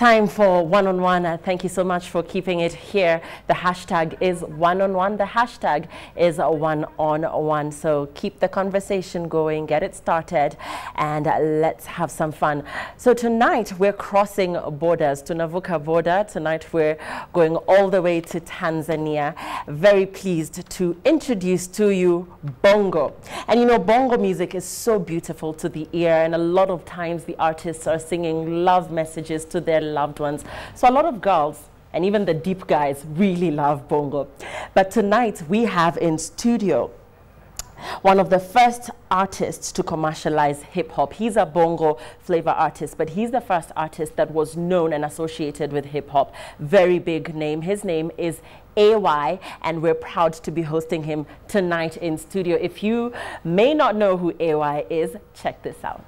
Time for one-on-one. Thank you so much for keeping it here. The hashtag is one-on-one. The hashtag is one-on-one. So keep the conversation going, get it started, and let's have some fun. So tonight we're crossing borders to Navuka border. Tonight we're going all the way to Tanzania. Very pleased to introduce to you bongo. And you know, bongo music is so beautiful to the ear, and a lot of times the artists are singing love messages to their loved ones. So a lot of girls and even the deep guys really love bongo. But tonight we have in studio one of the first artists to commercialize hip-hop. He's a bongo flavor artist, but he's the first artist that was known and associated with hip-hop. Very big name. His name is AY, and we're proud to be hosting him tonight in studio. If you may not know who AY is, check this out.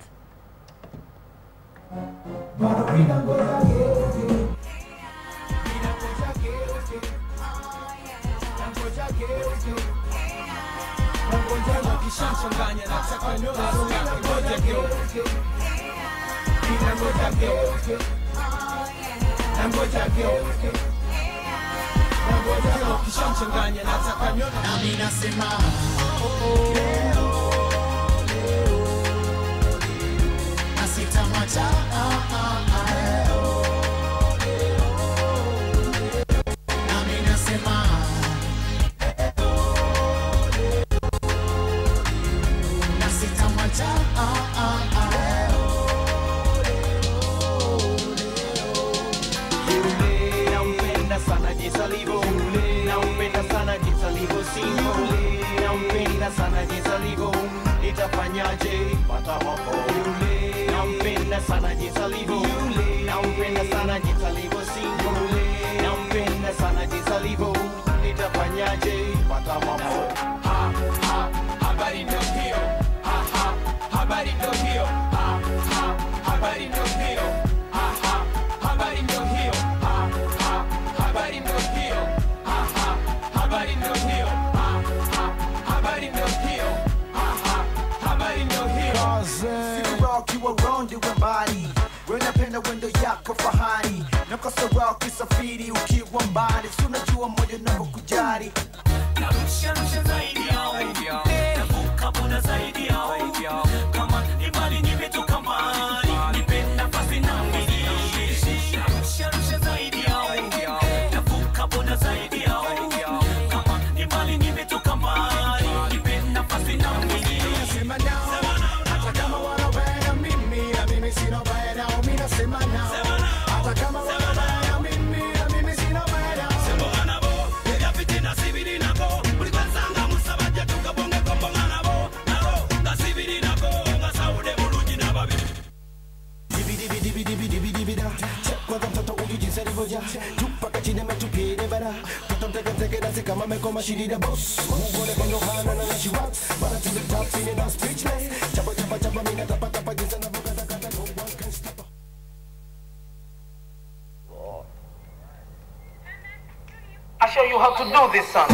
I'll show you how to do this song.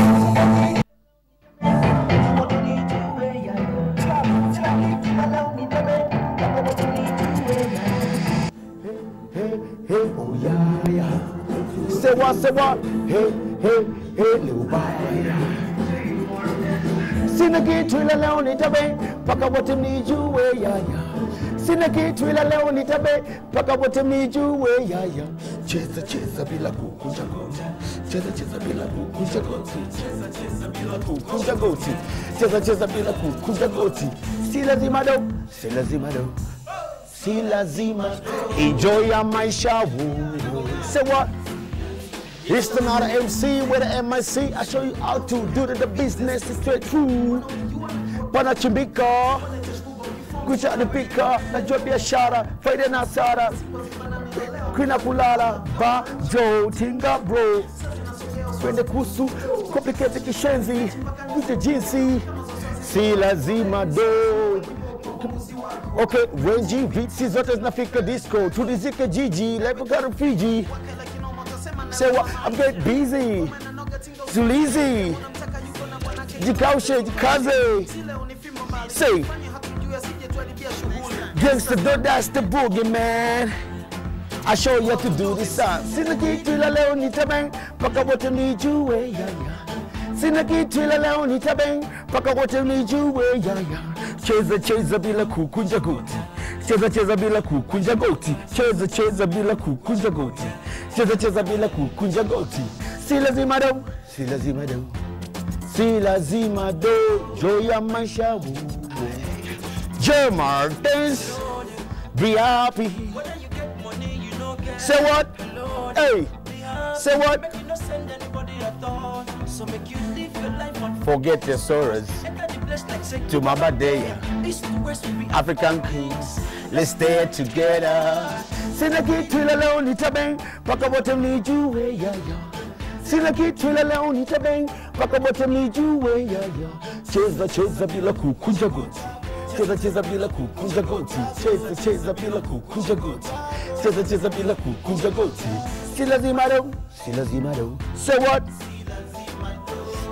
Say what, hey, little boy. Sinaki twila leo nitabe, paka wote mnijuwe yaya. Sinaki twila leo nitabe, paka wote mnijuwe yaya. Cheza bila kukunja goti. Cheza bila kukunja goti. Cheza bila kukunja goti. Cheza bila kukunja goti. Si lazima enjoy your maisha. Say what? It's another MC with an MIC. I show you how to do the business straight through. Panachimbika, kucha nipika, najua biashara, faida na hasara. Kwina kulala, ba, jo, tinga bro. Kwende kusu, complicate kishenzi, ute jinsi. Si lazima do. Okay, Wenji, beats zote zinafika disco. Tulizike Gigi, like we got a Fiji. Say what? I'm getting busy. Zulizi. Jikaushe, jikaze. Say. Gangsta, that's the boogie, man. I show you how to do this song. Sinaki la leonita bang, paka wote mnijuwe ya ya. Sinaki la leonita bang, paka wote mnijuwe ya ya. Cheza bila kukunja goti. Cheza bila kukunja goti. Cheza bila kukunja goti. Cheza bila kukunja goti. Si lazima do, si lazima do. Si lazima do, joy ya maisha wu. J Martins, be happy. Say what? Hey, say what? Forget your sorrows. To Mama Day, African kings, let's stay together. Sinaki twila leo nitabeng, paka wote mnijuwe ya ya. Sinaki twila leo nitabeng, paka wote mnijuwe ya ya. Cheza bila kukunja goti. Cheza bila kukunja goti. Cheza bila kukunja goti. Cheza bila kukunja goti. Si lazima do, si lazima do. Say what?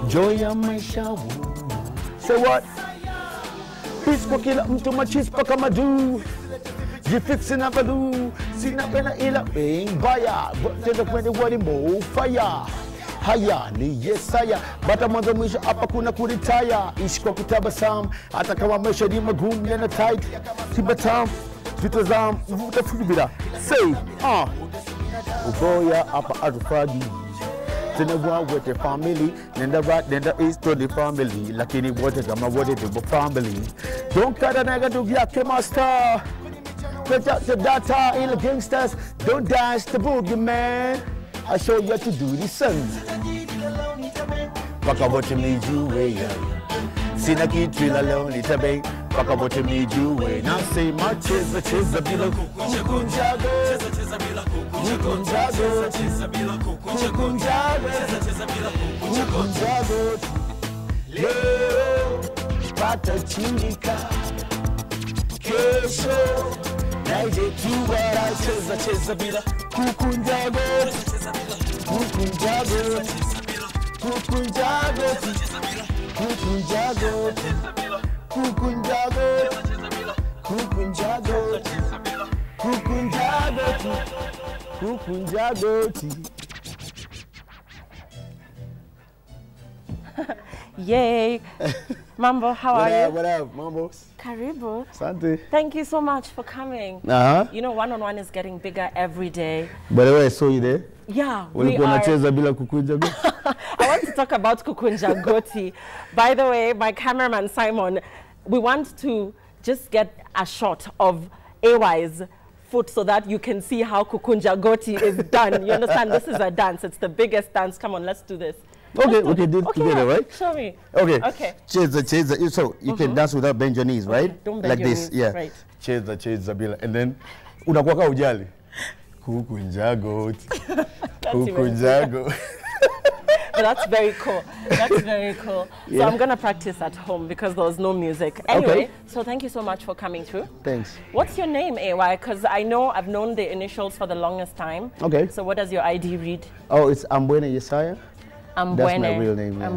Joy ya maisha wu. Say what? Pisco kila mtu machispa kama du. Jifiksi na balu. Sina pena ila baya. Tenda kwende wadi mo fire. Haya ni yesaya. Bata mwanzo mwisho hapa kuna kuritaya. Ishi kwa kutabasamu. Hata kama maisha ni magumu yana tight. Tibatam. Vitazam. Utafubira. Say. Uboya hapa arufadi. Tena with the family, nenda right, nenda east to the family. Lakini wote kama wote the family. Don't cut a negative yake master. Put out the data in the gangsters. Don't dance the boogie man. I show you how to do the sons. Paka wote mnijuwe ya. Sina kitu ila leo nitabeng. Paka wote mnijuwe. Now say my cheza bila kukunja go. Cheza bila kukunja go. Cheza bila kukunja go. Kukunja go. Leo pata chindika. Kesho naije tuwara. Cheza bila kukunja go. Kukunja go. Kukunja go. Kukunja go. Kukunja go. Kukunja go. Kukunja go. Kukunja go. Yay. Mambo, how are you? What up, Mambo? Karibu. Asante. Thank you so much for coming. You know, one-on-one is getting bigger every day. By the way, I saw you there. Yeah, we are. Bila kukunja goti. I want to talk about kukunja goti. By the way, my cameraman Simon, we want to just get a shot of AY's foot so that you can see how kukunja goti is done. You understand? This is a dance. It's the biggest dance. Come on, let's do this. Okay, we can do it together, yeah. right? Show me. Okay. Cheza. So you can dance without bend your knees, right? Okay. Don't bend like your this, knees. yeah. Right. Cheza bila, and then unakuwa ujali. Kukunja goti. Kukunja goti. But that's very cool. That's very cool. Yeah. So I'm going to practice at home because there was no music. Anyway, so thank you so much for coming through. Thanks. What's your name, AY? Because I know I've known the initials for the longest time. Okay. So what does your ID read? Oh, it's Ambwene Yesaya. Ambwene. That's my real name. Yeah.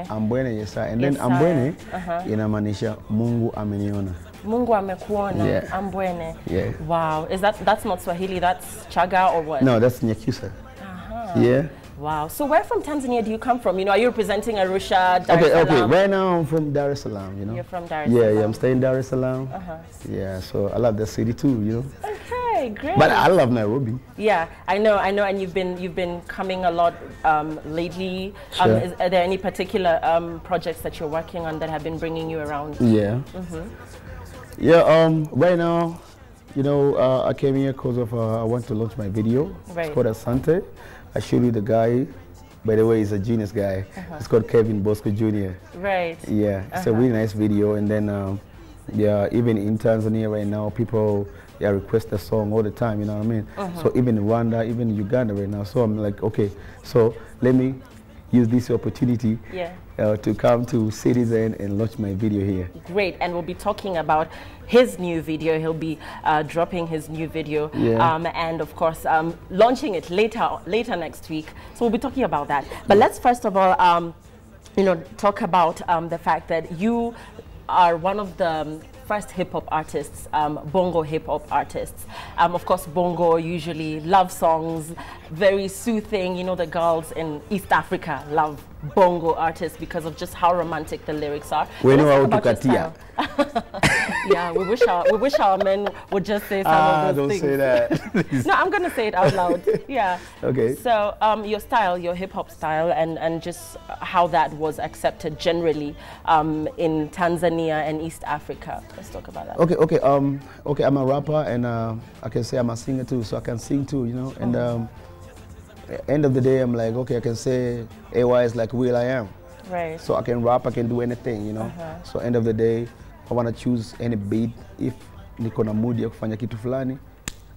Ambwene Yesaya. And then Ambwene inamaanisha Mungu ameniona. Mungu amekuona. Yeah. Ambwene. Yeah. Wow. That's not Swahili, that's Chaga or what? No, that's Nyakyusa. Yeah. Wow. So where from Tanzania do you come from? You know, are you representing Arusha, Dar es Salaam? Okay. Right now I'm from Dar es Salaam, you know. You're from Dar es Salaam. Yeah, I'm staying in Dar es Salaam. Yeah, so I love the city too, you know. Okay, great. But I love Nairobi. Yeah, I know, and you've been coming a lot lately. Sure. Are there any particular projects that you're working on that have been bringing you around? Yeah. Yeah, right now, you know, I came here because of I want to launch my video. Right. It's called Asante. I showed you the guy. By the way, he's a genius guy. It's called Kevin Bosco Jr. Right. Yeah, it's a really nice video. And then, yeah, even in Tanzania right now, people request the song all the time. You know what I mean? So even in Rwanda, even in Uganda right now. So I'm like, okay, so let me use this opportunity to come to Citizen and launch my video here. Great, and we'll be talking about his new video. He'll be dropping his new video, and of course launching it later next week. So we'll be talking about that. But let's first of all, you know, talk about the fact that you are one of the first hip-hop artists, bongo hip-hop artists. Of course, bongo usually love songs, very soothing. You know, the girls in East Africa love bongo artists because of just how romantic the lyrics are. We know how to katia. Yeah, we wish our men would just say some of those things. Don't say that. No, I'm gonna say it out loud. Yeah. Okay. So your style, your hip hop style, and just how that was accepted generally in Tanzania and East Africa. Let's talk about that. Okay. I'm a rapper, and I can say I'm a singer too, so I can sing too, you know. And end of the day, I'm like, okay, I can say AY is like Will I Am. Right. So I can rap, I can do anything, you know. So end of the day, I want to choose any beat. If niko na mood ya kufanya kitu fulani,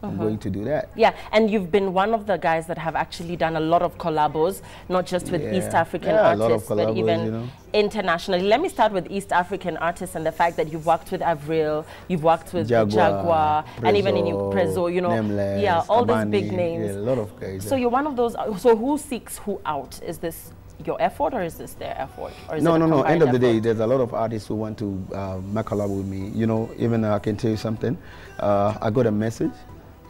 I'm going to do that. Yeah, and you've been one of the guys that have actually done a lot of collabos, not just with East African artists, but even internationally. Let me start with East African artists and the fact that you've worked with Avril, you've worked with Jaguar, and even in Prezo, you know, Nameless, all Amani, those big names. Yeah, a lot of guys. So you're one of those. So who seeks who out? Is this your effort or is this their effort? Or is no. End of the effort? day, there's a lot of artists who want to make a collab with me. You know, even I can tell you something. I got a message.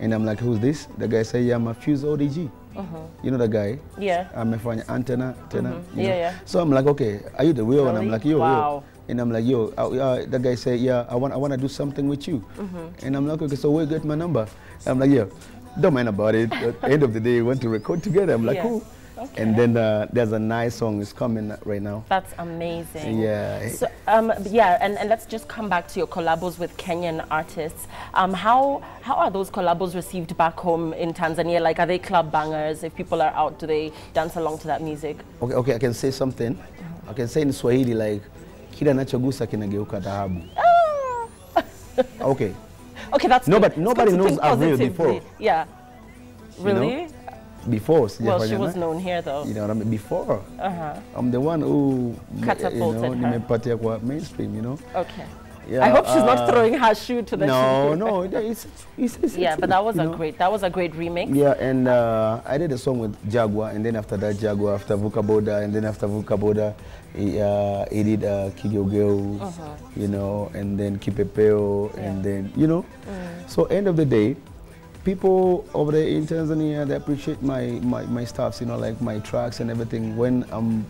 And I'm like, who's this? The guy said, yeah, I'm a Fuse ODG. You know the guy? Yeah. I'm a antenna. Yeah. So I'm like, okay, are you the real? Really? And I'm like, yo, wow. And I'm like, yo, the guy said, yeah, I want to do something with you. And I'm like, okay, so where you get my number? I'm like, yeah, don't mind about it. At the end of the day, we want to record together. I'm like, cool. Okay. And then there's a nice song is coming right now. That's amazing. Yeah. So yeah, and let's just come back to your collabos with Kenyan artists. How are those collabos received back home in Tanzania? Like, are they club bangers? If people are out, do they dance along to that music? Okay, I can say something. I can say in Swahili like, kila nachogusa kinageuka dhahabu. Okay. Okay, that's nobody knows Avril before. Yeah. Really? You know? Before. Well, she was known here though. You know what I mean? Before. I'm the one who catapulted her. Mainstream, you know? Okay. Yeah, I hope she's not throwing her shoe to the No, it's yeah, but that was a great remix. Yeah, and I did a song with Jaguar, and then after that Jaguar, after Vuka Boda, and then after Vuka Boda, he did Kigyogeo, you know, and then Kipepeo, and then, you know. So end of the day, people over there in Tanzania, they appreciate my stuffs, you know, like my tracks and everything. When I'm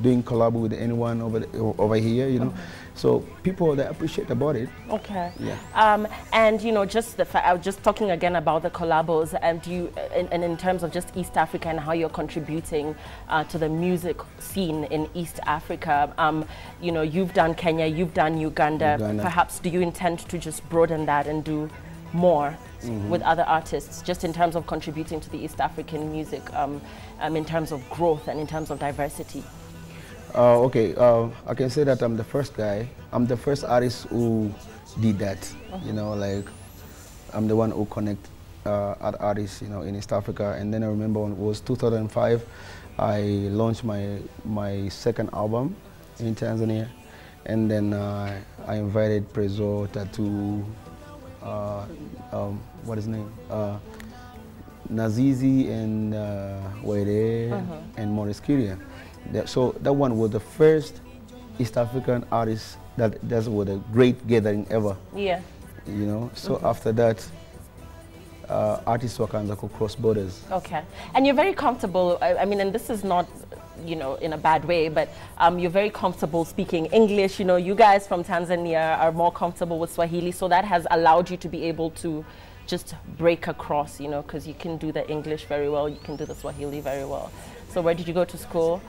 doing collab with anyone over here, you know, so people, they appreciate about it. Okay. Yeah. And you know, just the fact, I was just talking again about the collabos, and in terms of just East Africa and how you're contributing to the music scene in East Africa. You know, you've done Kenya, you've done Uganda. Perhaps do you intend to just broaden that and do more with other artists, just in terms of contributing to the East African music, in terms of growth and in terms of diversity? Okay, I can say that I'm the first guy. I'm the first artist who did that. You know, like I'm the one who connect artists, you know, in East Africa. And then I remember when it was 2005, I launched my second album in Tanzania, and then I invited Prezo, Tattoo, what is his name? Nazizi and Were and Maurice Kiria. So that one was the first East African artist that was a great gathering ever. Yeah. You know, so after that, artists wakaanza to cross borders. Okay, and you're very comfortable. I mean, and this is not, you know, in a bad way, but you're very comfortable speaking English. You know, you guys from Tanzania are more comfortable with Swahili, so that has allowed you to be able to just break across, you know, because you can do the English very well, you can do the Swahili very well. So where did you go to school?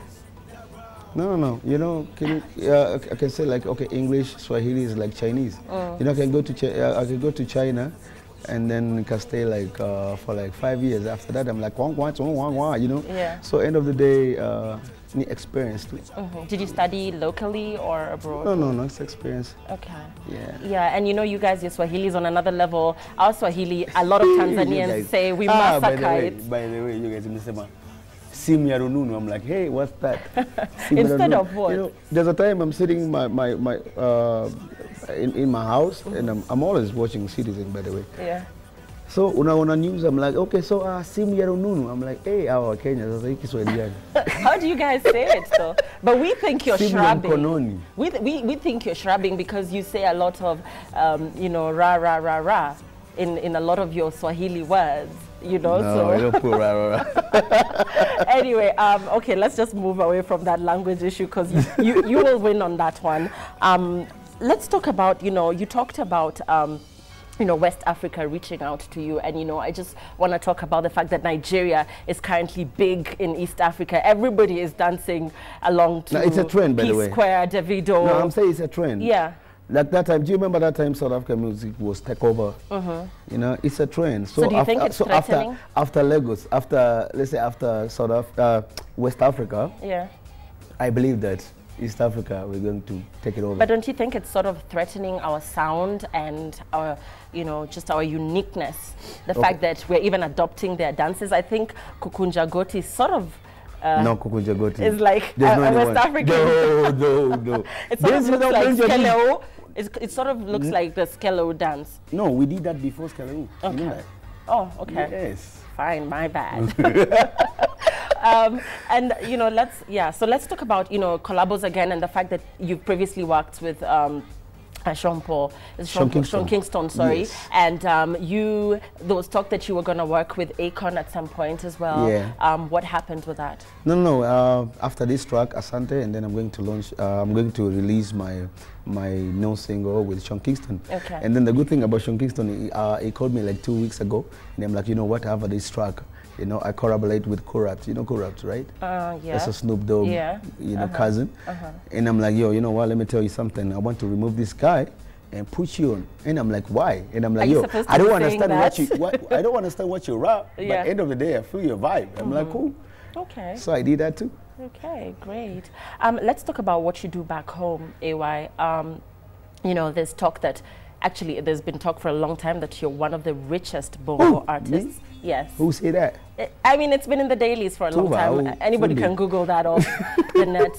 No. You know, I can say like, okay, English, Swahili is like Chinese. You know, I can go to China, and then can stay like for like 5 years. After that, I'm like, wang, you know. Yeah. So end of the day, experience too. Did you study locally or abroad? No, it's experience. Okay. Yeah. Yeah, and you know, you guys, your Swahili is on another level. Our Swahili, a lot of Tanzanians say we massacre it. By the way, you guys mnasema simu ya rununu. I'm like, hey, what's that? Instead of what? You know, there's a time I'm sitting in my house, and I'm always watching Citizen, by the way. Yeah. So unaona news, I'm like, okay, so simu ya rununu. I'm like, hey, our Kenya, sasa hiki Kiswahili gani? How do you guys say it though? But we think you're Simu ya shrubbing. mkononi. We think you're shrubbing because you say a lot of, you know, ra ra ra ra in a lot of your Swahili words. You know, No, so I don't put ra ra ra. anyway, okay, let's just move away from that language issue because you will win on that one. Let's talk about, you know, you talked about you know, West Africa reaching out to you, and you know, I just want to talk about the fact that Nigeria is currently big in East Africa. Everybody is dancing along to No, it's a trend, by the Peace way. Square, Davido. No, I'm saying it's a trend. Yeah. Like that time, do you remember that time South African music was take over? You know, it's a trend. So do you think it's threatening? After Lagos, after, let's say after West Africa, Yeah. I believe that East Africa, we're going to take it over. But don't you think it's sort of threatening our sound and our, you know, just our uniqueness? The fact that we're even adopting their dances. I think Kukunja Goti sort of no, Kukunja Goti. It's like There's no West African. No. It sort of looks like Skelew. It sort of looks like the Skelew dance. No, we did that before Skelew. Okay. You know that? Oh, okay. Yes. Fine, my bad. And you know, so let's talk about, you know, collabos again, and the fact that you've previously worked with Sean Kingston, sorry. Yes. And there was talk that you were going to work with Akon at some point as well. Yeah. What happened with that? No. After this track, Asante, and then I'm going to launch. I'm going to release my new single with Sean Kingston. Okay. And then the good thing about Sean Kingston, he called me like 2 weeks ago, and I'm like, you know what? I have this track. You know, I collaborate with Corrupt. You know Corrupt, right? Yeah. That's a Snoop Dogg, you know, cousin. And I'm like, yo, you know what? Let me tell you something. I want to remove this guy and put you on. And I'm like, why? And I'm like, yo, I don't understand I don't understand what you rap. But at the end of the day, I feel your vibe. I'm like, cool. Okay. So I did that too. Okay, great. Let's talk about what you do back home, AY. You know, there's talk that, actually, there's been talk for a long time that you're one of the richest bongo artists. Me? Yes. Who say that? I mean, it's been in the dailies for a long time. Anybody can Google that off the net,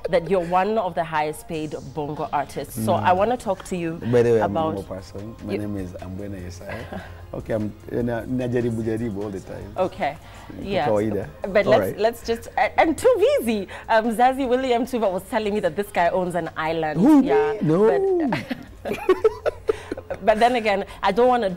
that you're one of the highest paid bongo artists. So I want to talk to you By the way, about... I'm a bongo person. My name is Ambwena Yesaya. Okay, I'm Najaribu all the time. Okay, yeah. But right. let's just... And too easy. Zazie William Tuba was telling me that this guy owns an island. Who? Yeah. No. But then again, I don't want to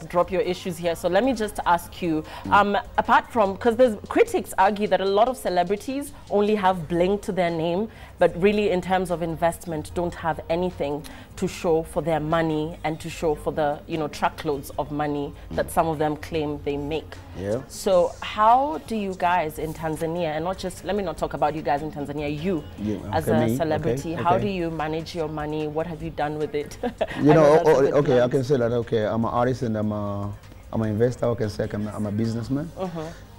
drop your issues here. So let me just ask you, apart from, because there's critics argue that a lot of celebrities only have bling to their name, but really in terms of investment don't have anything to show for their money and to show for the, you know, truckloads of money that some of them claim they make. Yeah. So how do you guys in Tanzania, and not just, let me not talk about you guys in Tanzania, you as a celebrity, how do you manage your money? What have you done with it? You know, okay, I can say that, okay, I'm an artist and I'm an investor. I can say I'm a businessman.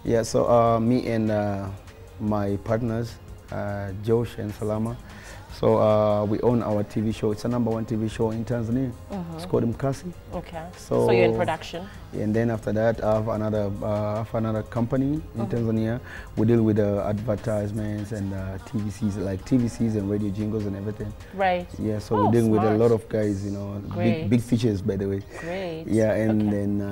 Yeah, so me and my partners, Josh and Salama, so we own our TV show. It's a #1 TV show in Tanzania. It's called Mkasi. Okay. So you're in production. And then after that, I have another company in Tanzania. We deal with advertisements and TVCs, like TVCs and radio jingles and everything. Right. Yeah. So we're dealing with a lot of guys, you know, big features, by the way. Great. Yeah, and then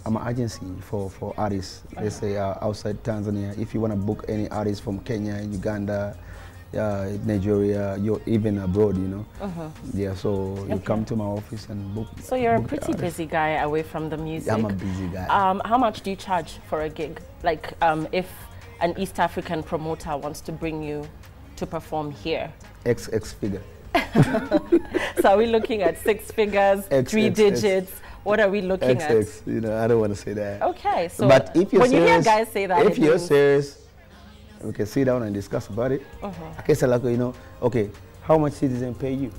I'm an agency for artists. Let's say outside Tanzania. If you want to book any artist from Kenya, Uganda, Nigeria, you're even abroad, you know. Yeah, so you come to my office and book. So you're a pretty busy guy away from the music. Yeah, I'm a busy guy. How much do you charge for a gig? Like, if an East African promoter wants to bring you to perform here? X figure. So are we looking at 6 figures, 3 digits? What are we looking at? You know, I don't want to say that. Okay, so but if you're when serious, you hear guys say that, if you're serious, we can sit down and discuss about it. I can say, like, you know, okay, how much Citizen pay you?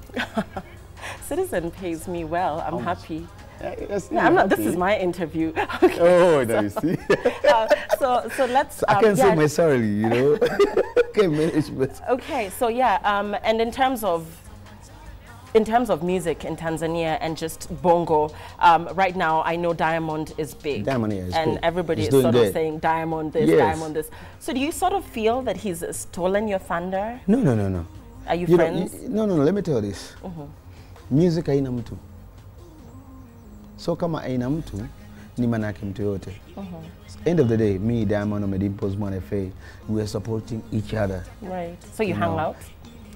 Citizen pays me well. I'm happy. Yes, no, I'm not. This is my interview. Okay. Oh, now you see. So let's. So I can say my salary, you know. Okay, management. Okay, so yeah, and in terms of music in Tanzania and just bongo, right now I know Diamond is big. Diamond is and big. everybody He's is sort doing of saying Diamond this, Diamond this. So do you sort of feel that he's stolen your thunder? No. Are you friends? No, let me tell you this. Music haina mtu. So kama aina mtu ni manake mtu yote. End of the day, me, Diamond, Omedimpos, Monefe, we are supporting each other. Right. So you hang out?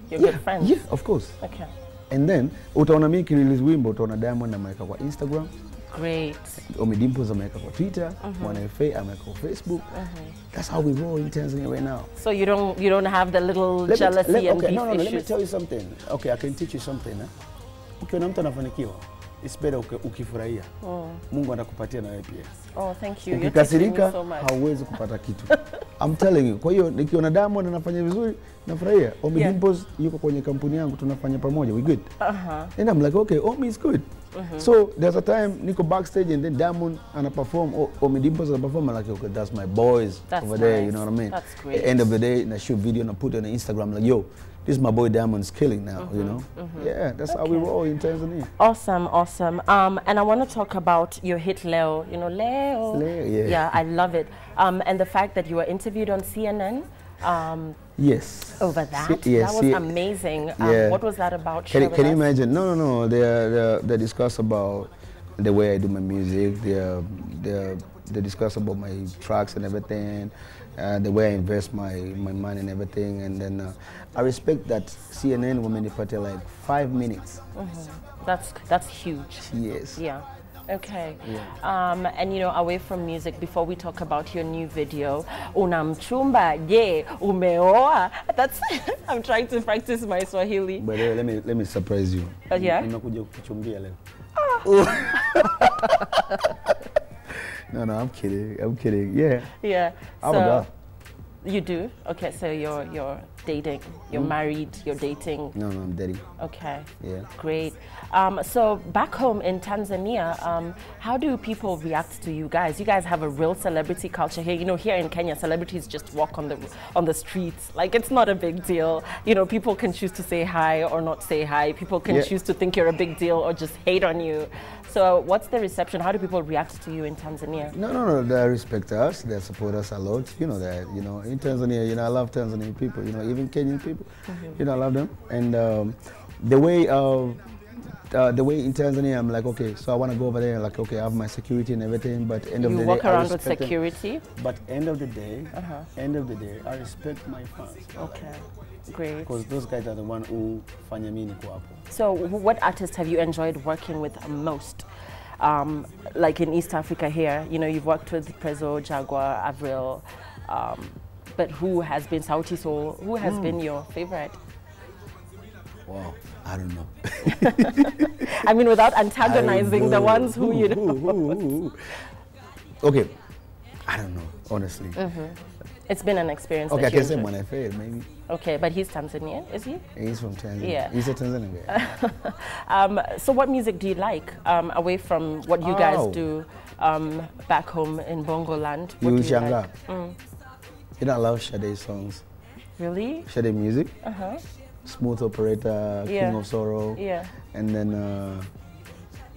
You're Yeah, good friends? yeah, of course. Okay. And then utaona mimi kirelease wimbo, utaona Diamond ameweka kwa Instagram. Great. Omedimpos ameweka kwa Twitter, Monefe ameweka kwa Facebook. That's how we roll in Tanzania right now. So you don't have the little jealousy and beef issues? Let me tell you something. Okay, I can teach you something. Ukiona mtu anafanikiwa, it's better ukifurahia. Mungu atakupatia na wewe pia. Oh, thank you. Ukikasirika, hauwezi kupata kitu. I'm telling you. Kwa hiyo nikiona Diamond anafanya vizuri, nafurahia. Omedimpos yuko kwenye kampuni yangu, tunafanya pamoja. We good. And I'm like, okay, Omi is good. So there's a time niko backstage and then Diamond perform, Omedimpos perform. I'm like, okay, that's my boys over there. You know what I mean? That's great. At the end of the day, I shoot video and I put it on Instagram like, yo, this is my boy Diamond's killing now, you know? Yeah, that's how we roll in Tanzania. Awesome, awesome. And I want to talk about your hit Leo. You know, Leo. Yeah. Yeah, I love it. And the fact that you were interviewed on CNN. Yes. Over that? Yes, that was amazing. Yeah. What was that about? Can you imagine? No. They discuss about the way I do my music. They discuss about my tracks and everything. The way I invest my money and everything, and then I respect that CNN women party like 5 minutes. That's huge. Yes. Yeah. Okay. Yeah. And you know, away from music, before we talk about your new video, unamchumba je umeoa? That's I'm trying to practice my Swahili. But let me surprise you. Yeah. Nimekuja kukuchumbia leo. No, I'm kidding. Yeah. Yeah. So you do? Okay, so you're dating. You're married, you're dating. No, I'm dating. Okay. Yeah. Great. So back home in Tanzania, how do people react to you guys? You guys have a real celebrity culture here. You know, here in Kenya, celebrities just walk on the streets. Like, it's not a big deal. You know, people can choose to say hi or not say hi. People can choose to think you're a big deal or just hate on you. So what's the reception? How do people react to you in Tanzania? No. They respect us. They support us a lot. You know that. You know, in Tanzania, you know, I love Tanzanian people. You know, even Kenyan people. You know, I love them. And the way in Tanzania, I'm like, okay, so I want to go over there. Like, okay, I have my security and everything. But end of the day, you walk around with security. But end of the day, I respect my fans. Okay. Great. Because those guys are the one who fanya mimi niko hapo. So what artists have you enjoyed working with most? Like in East Africa here, you know, you've worked with Prezzo, Jaguar, Avril, but who has been Sauti Sol? Who has been your favorite? Wow, I don't know. I mean, without antagonizing the ones who you know. Okay, I don't know, honestly. It's been an experience. Okay, I can say Monefe, maybe. Okay, but he's Tanzanian, is he? He's from Tanzania. Yeah. He's a Tanzanian guy. So what music do you like, away from what you guys do back home in Bongo land? What do you like? You know, I love Sade songs. Really? Sade music. Smooth Operator, King of Sorrow. Yeah. And then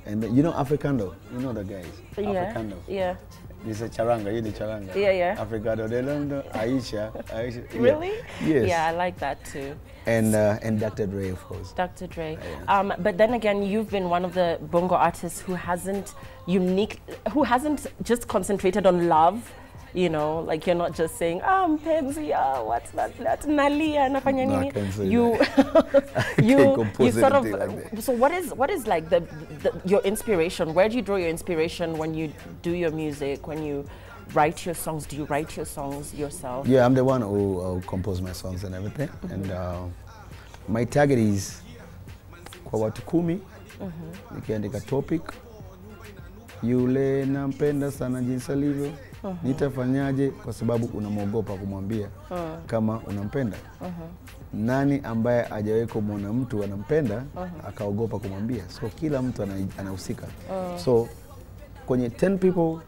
you know Africando. You know the guys. Yeah. Africando. Yeah. This is Charanga, you the Charanga. Yeah. Africado, Aisha. Really? Yes. Yeah, I like that too. And Dr. Dre, of course. Dr. Dre. Yeah. But then again, you've been one of the Bongo artists who hasn't just concentrated on love. You know, like you're not just saying, mpenzi, what's that? Nalia, nafanya nini? You sort of. Like so what is like your inspiration? Where do you draw your inspiration when you do your music? When you write your songs? Do you write your songs yourself? Yeah, I'm the one who compose my songs and everything. And my target is kwa watu 10. Nikiandika topic, yule nampenda sana jinsi alivyo. Nitafanyaje kwa sababu unamwogopa kumwambia kama unampenda. Nani ambaye hajawahi kumwona mtu anampenda akaogopa kumwambia? So kila mtu anahusika. So kwenye 10 people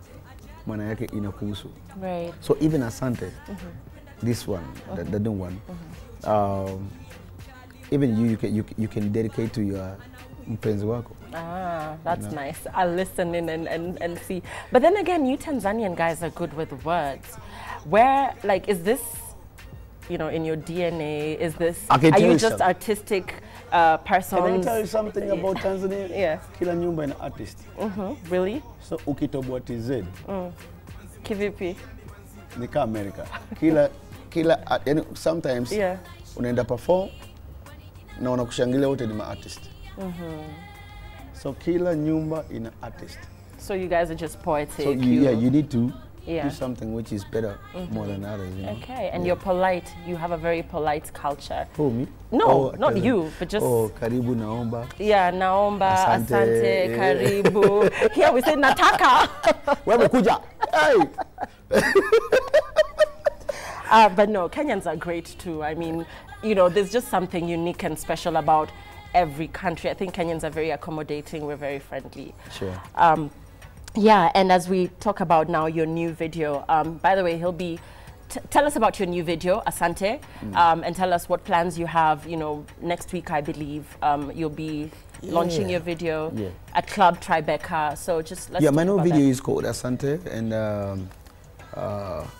maana yake inakuhusu. Right. So even Asante, this one, the new one, even you can dedicate to your mpenzi wako. That's nice. I'll listen in and see. But then again, you Tanzanian guys are good with words. Where, like, is this, you know, in your DNA? Is this, are you just artistic persons. Can I tell you something about Tanzania? Yeah. Kila nyumba ina artist. Really? So ukitoboa TZ. Kivipi? Ni kama America. Yani sometimes unaenda perform na unakushangilia wote ni artist. So kila nyumba ina artist. So you guys are just poetic. So you need to do something which is better more than others. You know? Okay, and you're polite. You have a very polite culture. Who, me? No, not you, but just... Oh, karibu, naomba. Yeah, naomba, asante, karibu. Here we say nataka. Wewe kuja. Hey! But no, Kenyans are great too. I mean, you know, there's just something unique and special about every country. I think Kenyans are very accommodating. We're very friendly. Sure. Yeah, and as we talk about now your new video, by the way, he'll be, tell us about your new video, Asante, and tell us what plans you have. You know, next week, I believe, you'll be launching your video at Club Tribeca. So just let's talk my new about video that. is called Asante, and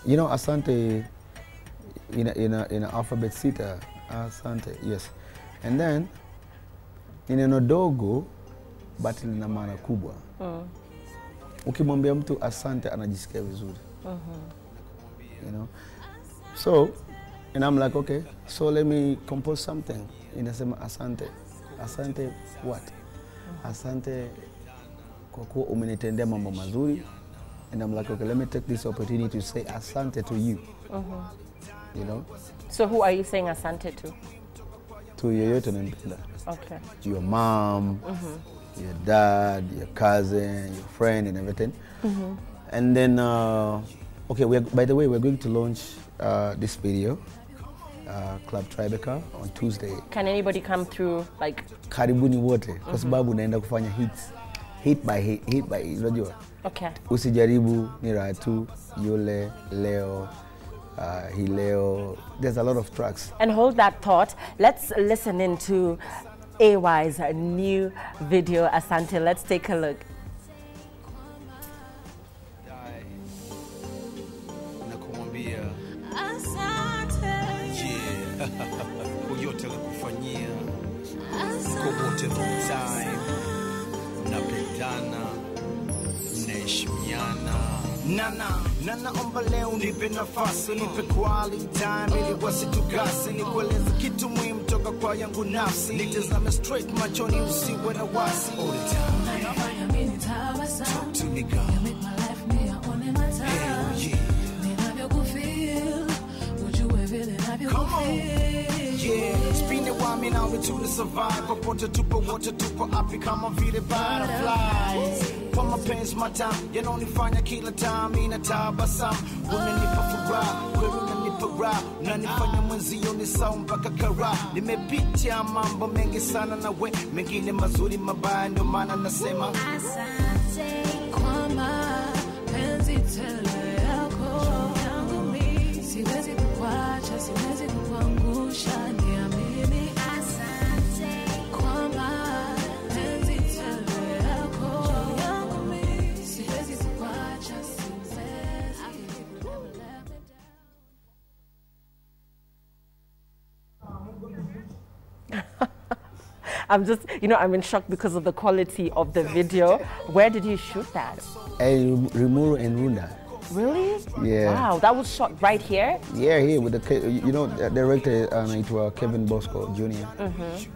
you know, Asante in a alphabet sita, Asante, yes. And then in neno dogo but lina maana kubwa. Ukimwambia mtu asante anajisikia vizuri. You know. So, and I'm like, okay, so let me compose something. Inasema asante. Asante what? Asante kwa kuwa umenitendea mambo mazuri. And I'm like, okay, let me take this opportunity to say asante to you. You know? So who are you saying asante to? To yoyote unanipenda. Okay. Your mom, your dad, your cousin, your friend, and everything. And then, okay, by the way, we're going to launch this video, Club Tribeca, on Tuesday. Can anybody come through, like? Karibuni wote, kwa sababu naenda kufanya hits. Hit by hit, unajua? Okay. Usijaribu, ni raha tu, yule, leo, hii leo. There's a lot of tracks. And hold that thought. Let's listen into AY's new video, Asante. Let's take a look. Nana omba leo nipe nafasi, nipe quality time ili wasitukasi, nikueleze kitu muhimu toka kwa yangu nafsi, nitazame straight machoni usiwe na wasi. All the time nafanya mimi tabasamu, talk to me girl, you make my life nione matamu, ninavyokufeel ujue vile ninavyokufeel. Yeah, spin it while me now we to survive. Popote tupo wote tupo happy kama vile butterflies. Kwa mapenzi matamu yanonifanya kila time inatabasamu. Unanipa furaha, wewe unanipa raha, unanifanya mwenzio ni sawa mpaka kara. Nimepitia mambo mengi sana na we, mengine mazuri mabaya, ndio maana nasema asante kwa mapenzi tele yako yangu mimi. Siwezi kukuacha, siwezi kukuangusha, niamini. Asante kwa mapenzi tele yako yangu mimi. Siwezi kukuacha, siwezi. I'm just, you know, I'm in shock because of the quality of the video. Where did you shoot that? Rimuru and Runda. Really? Yeah. Wow, that was shot right here? Yeah, here with the, you know, the director, it was Kevin Bosco Jr.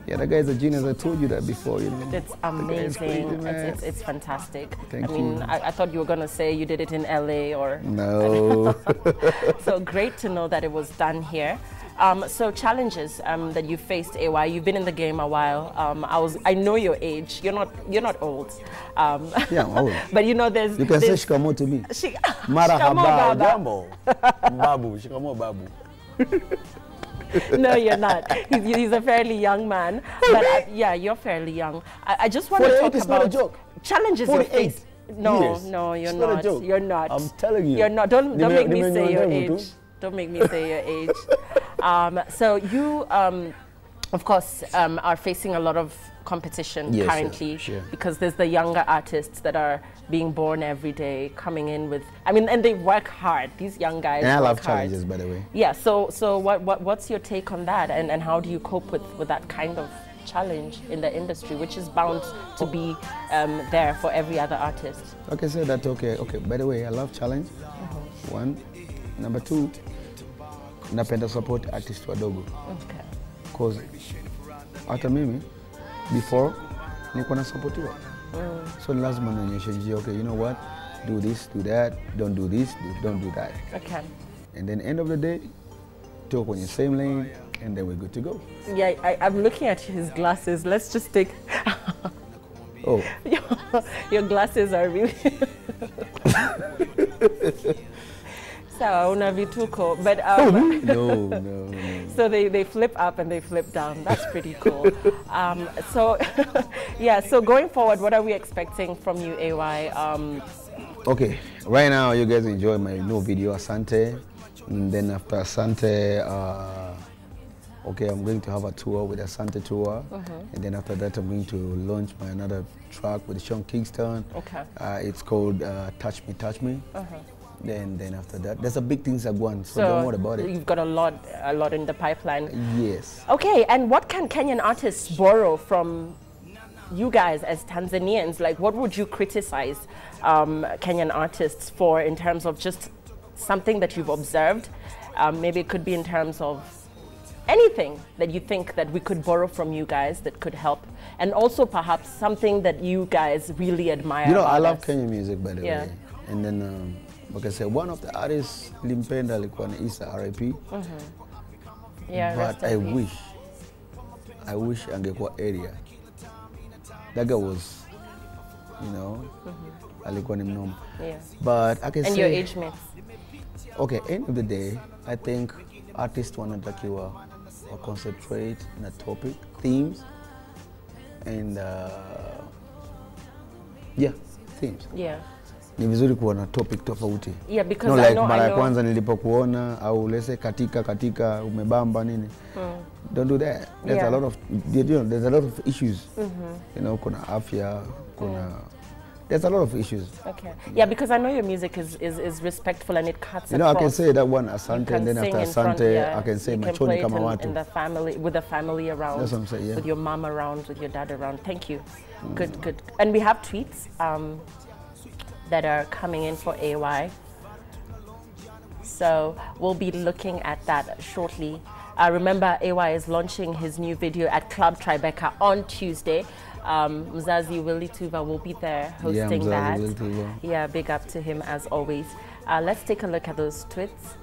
Yeah, that guy's a genius. I told you that before, you know. It's amazing. Crazy, it's fantastic. Thank you. I mean, I thought you were going to say you did it in LA or... No. So great to know that it was done here. So challenges that you faced, AY. You've been in the game a while. I know your age. You're not old. Yeah, I'm old. But you know, there's. You can say shikamo to me. Marahaba, jambo, babu, shikamo babu. No, you're not. He's a fairly young man. But yeah, you're fairly young. I just want to talk about not a joke. Challenges you faced. No, years. no, you're it's not. a joke. You're not. I'm telling you. You're not. Don't make me say your age. Don't make me say your age. So you, of course, are facing a lot of competition currently because there's the younger artists that are being born every day, coming in with, I mean, and they work hard. These young guys and I love hard. challenges, by the way. Yeah, so what's your take on that, and how do you cope with that kind of challenge in the industry, which is bound to be there for every other artist. Okay, so that okay. By the way, I love challenge. One, number two, napenda support artist wadogo. Okay. Cause hata mimi before nilikuwa nasupportiwa. So lazima nionyeshe njia, okay, you know what? Do this, do that, don't do this, don't do that. Okay. And then end of the day, talk on your same lane, and then we're good to go. Yeah, I'm looking at his glasses. Let's just take... Oh. Your glasses are really... So, una vituko, but... No. So they flip up and they flip down. That's pretty cool. So, yeah, so going forward, what are we expecting from you, AY? Okay, right now you guys enjoy my new video, Asante. And then after Asante, okay, I'm going to have a tour with Asante tour. And then after that, I'm going to launch my another track with Sean Kingston. Okay. It's called Touch Me, Touch Me. Then after that, there's a big things that go on, so don't worry about it. You've got a lot in the pipeline. Yes. Okay, and what can Kenyan artists borrow from you guys as Tanzanians? Like, what would you criticize Kenyan artists for in terms of just something that you've observed? Maybe it could be in terms of anything that you think that we could borrow from you guys that could help, and also perhaps something that you guys really admire. You know, I love us. Kenyan music, by the way. And then, like I said, one of the artists, Limpenda, alikuwa na Isa R.I.P. Yeah, But I wish angekuwa area. That guy was, you know, alikuwa ni mnoma. Yeah. But I can and say... your age mates. Okay, end of the day, I think artists wanatakiwa concentrate on a topic, themes, and themes. Yeah. Ni vizuri kuwa na topic tofauti. Yeah, because no, like, I know. Mara ya kwanza nilipokuona au lese katika umebamba nini. Don't do that. There's a lot of there's a lot of issues. You know, kuna afya, kuna there's a lot of issues. Okay. Yeah, because I know your music is respectful and it cuts across. You know, I can say that one Asante, and then after Asante, I can say Machoni kama watu. In the family, with the family around. That's what I'm saying, yeah. With your mom around, with your dad around. Thank you. Good. And we have tweets that are coming in for AY. So we'll be looking at that shortly. Remember, AY is launching his new video at Club Tribeca on Tuesday. Mzazi Willie Tuva will be there hosting that. Yeah, big up to him as always. Let's take a look at those tweets.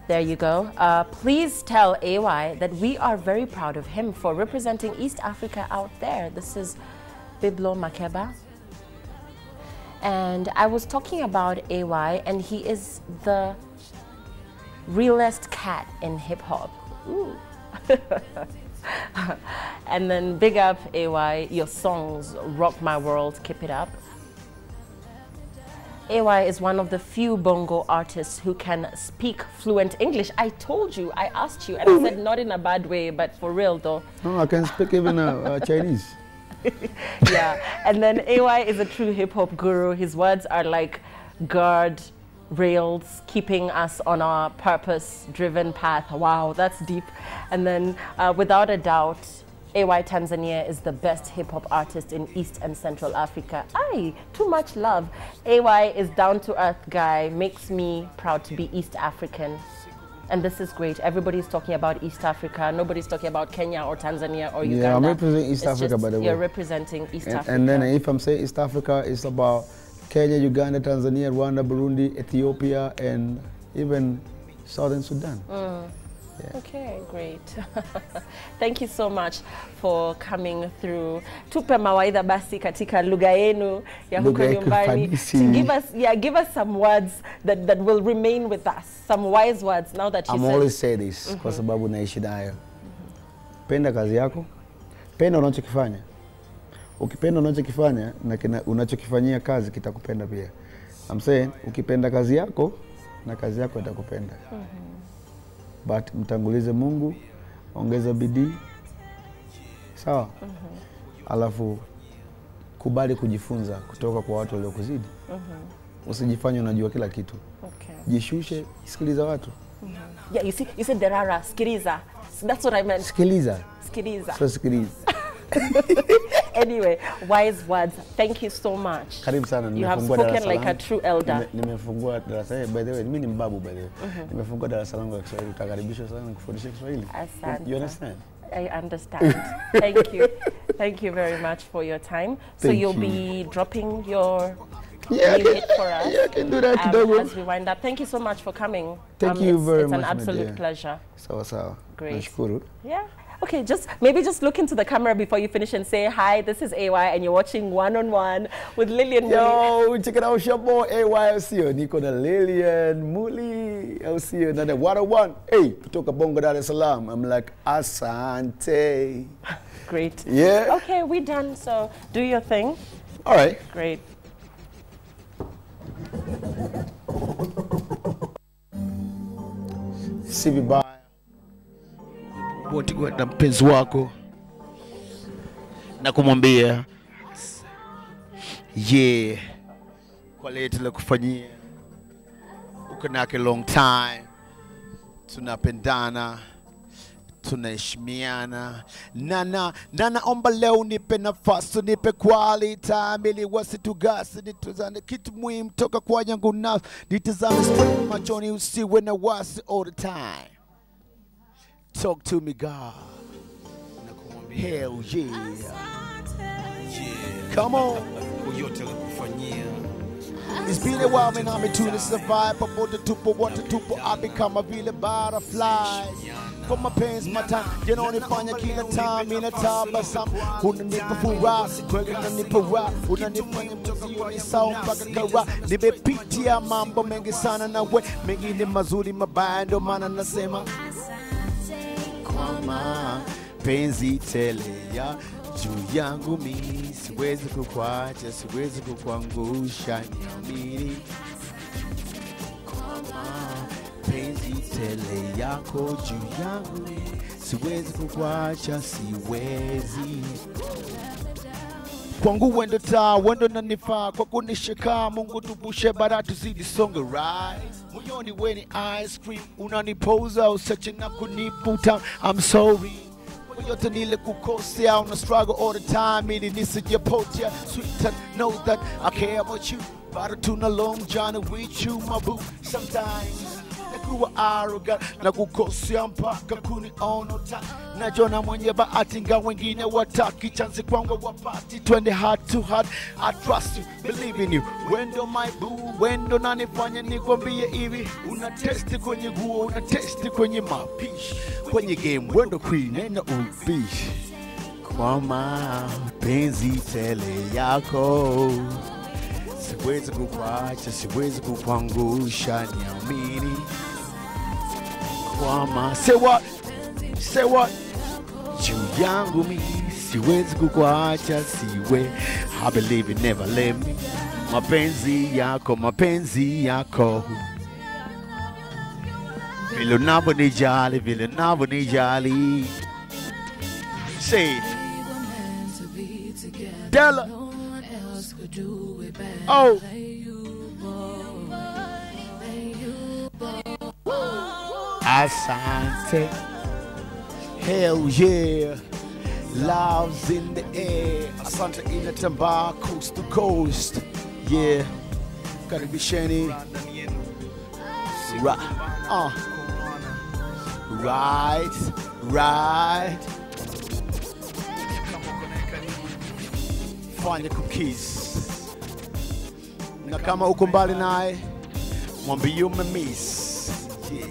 There you go. Please tell AY that we are very proud of him for representing East Africa out there. This is Biblo Makeba. And I was talking about AY, and he is the realest cat in hip-hop. Ooh. And then big up AY, your songs rock my world, keep it up. AY is one of the few bongo artists who can speak fluent English. I told you, I asked you, and I said not in a bad way, but for real though. No, I can speak even Chinese. Yeah, and then AY is a true hip-hop guru. His words are like guard rails, keeping us on our purpose-driven path. Wow, that's deep. And then without a doubt, AY Tanzania is the best hip-hop artist in East and Central Africa. Aye, too much love. AY is down-to-earth guy, makes me proud to be East African. And this is great. Everybody's talking about East Africa. Nobody's talking about Kenya or Tanzania or Uganda. Yeah, I'm representing East Africa, by the way. You're representing East Africa. And then if I'm saying East Africa, it's about Kenya, Uganda, Tanzania, Rwanda, Burundi, Ethiopia, and even Southern Sudan. Yeah. Okay, great. Thank you so much for coming through. Tupe mawaidha basi katika lugha yenu ya huko nyumbani. Give us some words that will remain with us. Some wise words now that you said. I'm always say this kwa sababu naishi nayo. Penda kazi yako. Penda unachokifanya. Ukipenda unachokifanya na unachokifanyia kazi kitakupenda pia. I'm saying ukipenda kazi yako na kazi yako itakupenda. But mtangulize Mungu, ongeza bidii. Sawa? Alafu kubali kujifunza kutoka kwa watu waliokuzidi. Usijifanye unajua kila kitu. Okay. Jishushe, sikiliza watu. Yeah, you said derara, sikiliza. That's what I meant. Sikiliza. Sikiliza. So sikiliza. Anyway, wise words. Thank you so much. Karibu sana. You have spoken like a true elder. Nimefungua darasa. By the way, mimi ni mbabu by the way. Nimefungua darasa langu la Kiswahili. Utakaribishwa sana nikufundishe Kiswahili. Asante. You understand? I understand. Thank you. Thank you very much for your time. So you'll be dropping your new hit for us. Yeah, I can do that as we wind up. Thank you so much for coming. Thank you very much. It's an absolute pleasure. Sawa. Great. Nashukuru. Yeah. Okay, maybe just look into the camera before you finish and say, hi, this is AY, and you're watching One on One with Lillian. Yo, check it out, your boy AY LCO. Niko na Lillian Muli LCO. Na the 101. Hey, kutoka Bongo Dar es Salaam. I'm like, asante. Great. Yeah. Okay, we're done. So do your thing. All right. Great. Si vibaya wote kwenda mpenzi wako na kumwambia kwa leo la kufanyia uko nake long time, tunapendana, tunaheshimiana, na omba leo nipe nafasi, nipe quality ili wasitugasi, nituzane kitu muhimu toka kwa yangu nafsi, nitazame straight machoni usiwe na wasi all the time. Talk to me, God. Hell yeah. Come on. It's been a while, man. I'm to the survive. Popote tupo, water tupo. I become a real butterfly. For my pains, my time. You know, they find kila time in a tabasamu. Unanipa furaha, kweli unanipa raha. Unanifanya mzuri sound mpaka kara. Nimepitia mambo mengi sana na we. Mengine mazuri mabaya ndo maana nasema mama penzi tele ya juu yangu mimi, siwezi kukwacha, siwezi kukuangusha, niamini. Mama penzi tele yako juu yangu mimi, siwezi kukwacha, siwezi. Kwangu wendo taa, wendo nanifaa, kwa kunishika Mungu tupushe bara tuzidi songe right. Moyoni weni ice cream, unanipoza usache na kuniputa. I'm sorry yote nile kukosea, una struggle all the time ili nisijepotea. Sweet and know that I care about you, bado tuna long journey with you my boo. Sometimes nakuwa arrogant na kukosea mpaka kuniona utaki. Najona mwenye bahati nga wengine wataki, chance kwangu wapati, twende heart to heart. I trust you, believe in you, wendo my boo, wendo nanifanya nikwambie hivi. Una testi kwenye guo, una testi kwenye mapishi, kwenye game wendo queen nena ubishi. Kwa mapenzi tele yako, siwezi kukwacha, siwezi kukuangusha, niamini. Kwama say what? Say what? Juu yangu mi, siwezi kukwacha, siwe. I believe you never let me. Mapenzi yako, mapenzi yako. Vile unavyonijali, vile unavyonijali. Say Della. Oh. Asante. Hell yeah. Love's in the air. Asante inatambaa coast to coast. Yeah. Karibisheni. Right. Fanya cookies. Na kama uko mbali naye, mwambie umemiss. Yeah.